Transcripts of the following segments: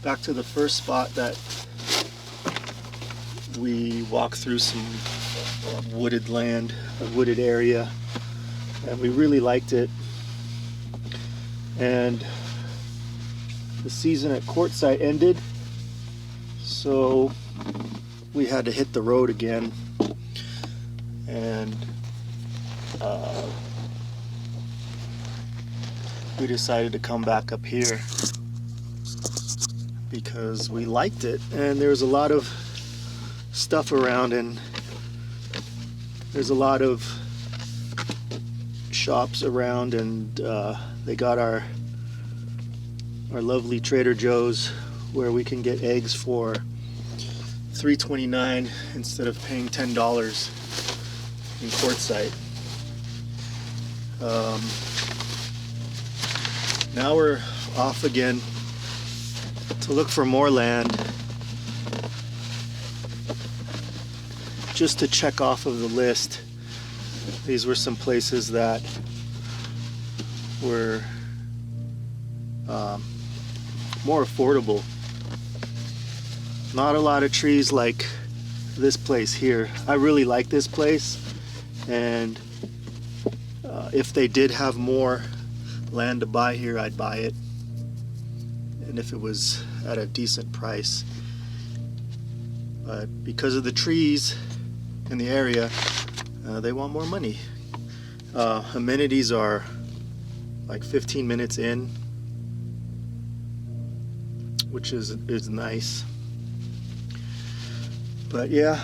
back to the first spot that we walked through, some wooded land, a wooded area, and we really liked it. And the season at Quartzsite ended, so we had to hit the road again, and we decided to come back up here because we liked it, and there's a lot of stuff around, and there's a lot of shops around, and they got our lovely Trader Joe's where we can get eggs for $3.29 instead of paying $10 in Quartzsite. Now we're off again to look for more land, just to check off of the list. These were some places that were more affordable. Not a lot of trees like this place here. I really like this place, and if they did have more land to buy here, I'd buy it, and if it was at a decent price. But because of the trees in the area, they want more money. Amenities are like 15 minutes in, which is nice. But yeah,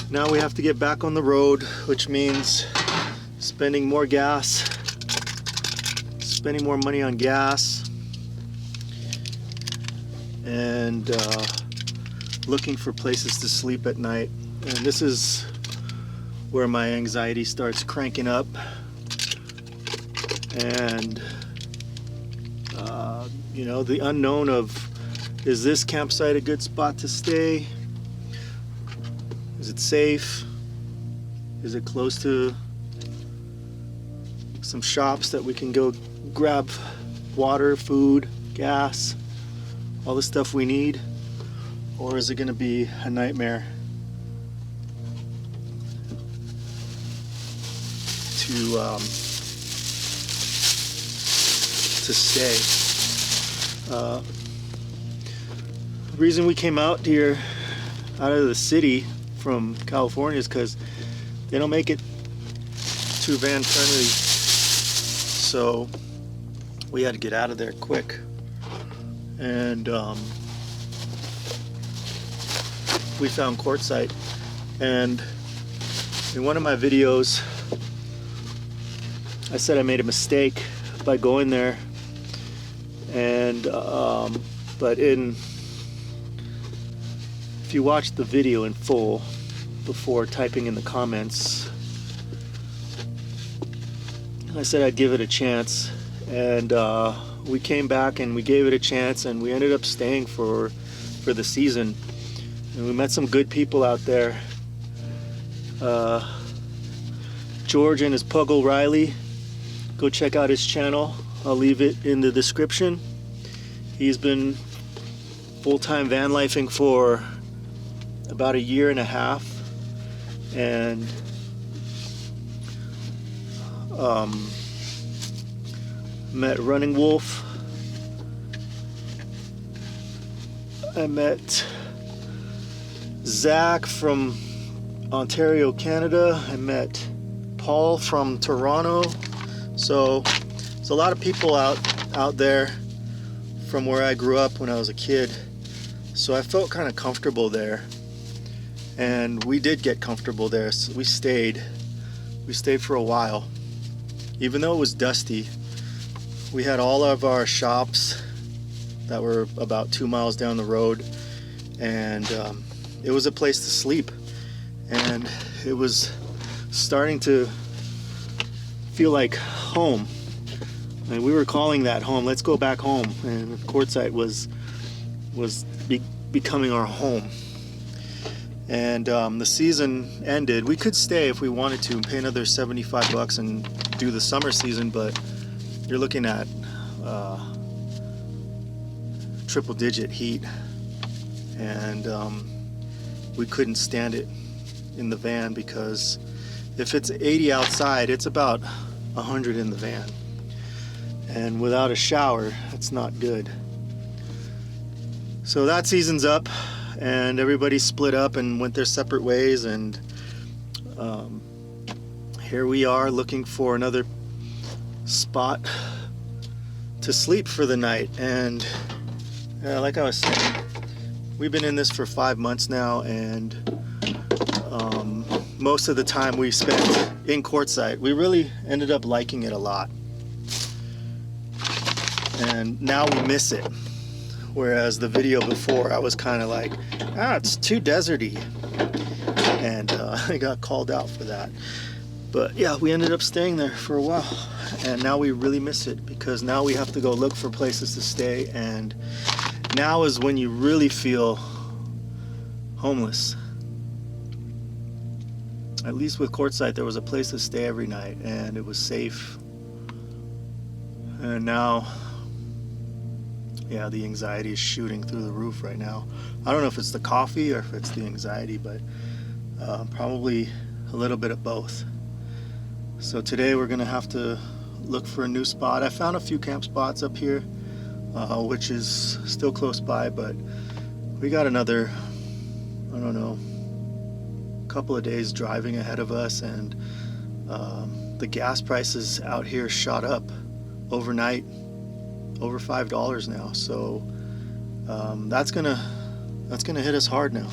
now we have to get back on the road, which means spending more gas, spending more money on gas, and looking for places to sleep at night. And this is where my anxiety starts cranking up, and you know, the unknown of, is this campsite a good spot to stay? Is it safe? Is it close to some shops that we can go grab water, food, gas, all the stuff we need? Or is it going to be a nightmare to stay? The reason we came out here, out of the city from California, is because they don't make it too van friendly, so we had to get out of there quick. And we found Quartzsite, and in one of my videos I said I made a mistake by going there, and but if you watch the video in full before typing in the comments, I said I'd give it a chance, and we came back and we gave it a chance, and we ended up staying for the season, and we met some good people out there. George and his pug O'Reilly, go check out his channel. I'll leave it in the description. He's been full-time van lifing for about 1.5 years, and met Running Wolf. I met Zach from Ontario, Canada. I met Paul from Toronto. So there's a lot of people out there from where I grew up when I was a kid. So I felt kind of comfortable there, and we did get comfortable there. So we stayed for a while, even though it was dusty. We had all of our shops that were about 2 miles down the road, and it was a place to sleep, and it was starting to feel like home, and we were calling that home. Let's go back home. And Quartzsite was becoming our home. And the season ended. We could stay if we wanted to and pay another $75 and do the summer season, but you're looking at triple digit heat, and we couldn't stand it in the van, because if it's 80 outside, it's about 100 in the van, and without a shower, it's not good. So that season's up, and everybody split up and went their separate ways, and here we are looking for another spot to sleep for the night. And like I was saying, we've been in this for 5 months now, and most of the time we spent in Quartzsite. We really ended up liking it a lot, and now we miss it. Whereas the video before, I was kind of like, it's too deserty, and I got called out for that. But yeah, we ended up staying there for a while, and now we really miss it, because now we have to go look for places to stay, and now is when you really feel homeless. At least with Quartzsite, there was a place to stay every night, and it was safe. And now, yeah, the anxiety is shooting through the roof right now. I don't know if it's the coffee or if it's the anxiety, but probably a little bit of both. So today we're gonna have to look for a new spot. I found a few camp spots up here, which is still close by, but we got another, I don't know, couple of days driving ahead of us, and the gas prices out here shot up overnight, over $5 now. So that's gonna hit us hard now.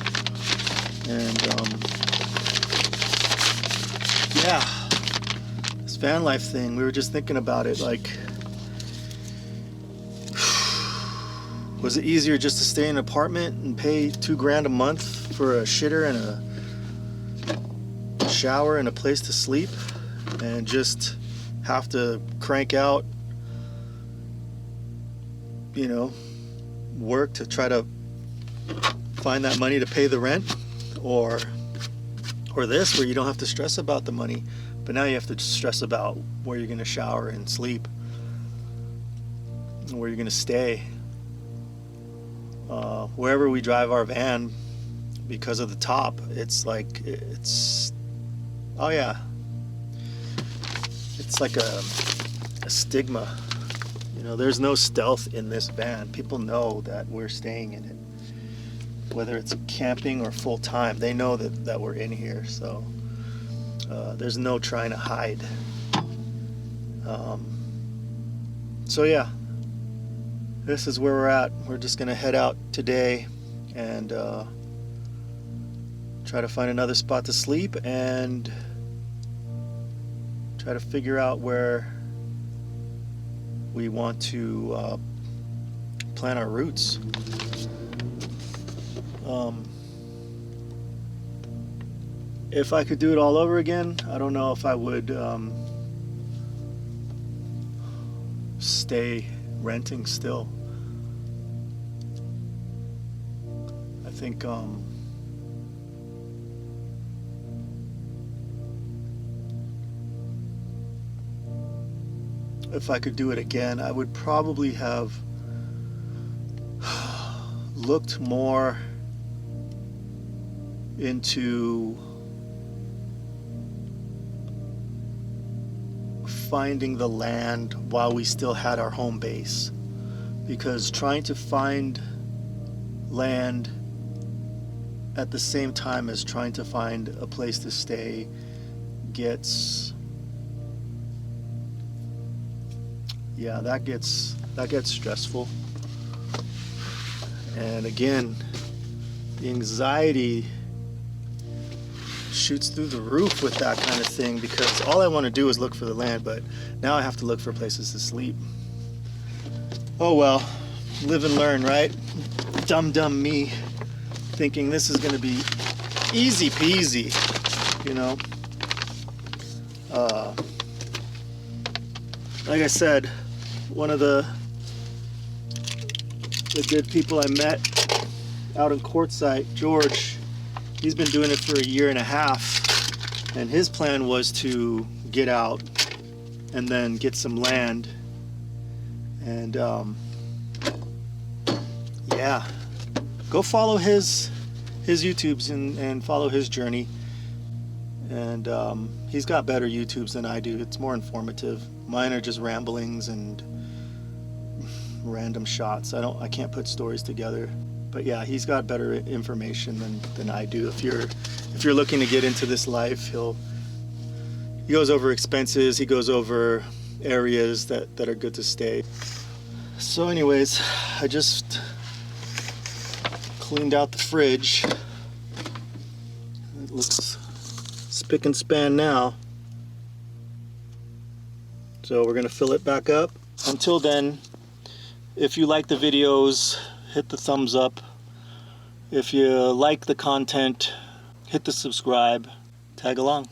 And yeah, this van life thing, we were just thinking about it, like, was it easier just to stay in an apartment and pay $2 grand a month for a shitter and a shower and a place to sleep, and just have to crank out, you know, work to try to find that money to pay the rent, or this, where you don't have to stress about the money, but now you have to stress about where you're going to shower and sleep, and where you're going to stay. Wherever we drive our van, because of the top, it's like, oh yeah, it's like a stigma. You know, there's no stealth in this van. People know that we're staying in it, whether it's camping or full time. They know that we're in here, so there's no trying to hide. So yeah, this is where we're at. We're just gonna head out today and try to find another spot to sleep, and try to figure out where we want to plant our roots. If I could do it all over again, I don't know if I would stay renting still. I think if I could do it again, I would probably have looked more into finding the land while we still had our home base, because trying to find land at the same time as trying to find a place to stay gets, yeah, that gets stressful. And again, the anxiety shoots through the roof with that kind of thing, because all I want to do is look for the land, but now I have to look for places to sleep. Oh well, live and learn, right? Dumb me, thinking this is going to be easy peasy, you know. Like I said, one of the good people I met out in Quartzsite, George, he's been doing it for 1.5 years, and his plan was to get out and then get some land and yeah, go follow his YouTubes and follow his journey. And he's got better YouTubes than I do. It's more informative. Mine are just ramblings and random shots. I can't put stories together. But yeah, he's got better information than I do. If you're looking to get into this life, he goes over expenses, he goes over areas that are good to stay. So anyways, I just cleaned out the fridge. It looks spick and span now. So we're gonna fill it back up. Until then, if you like the videos, hit the thumbs up. If you like the content, hit the subscribe. Tag along.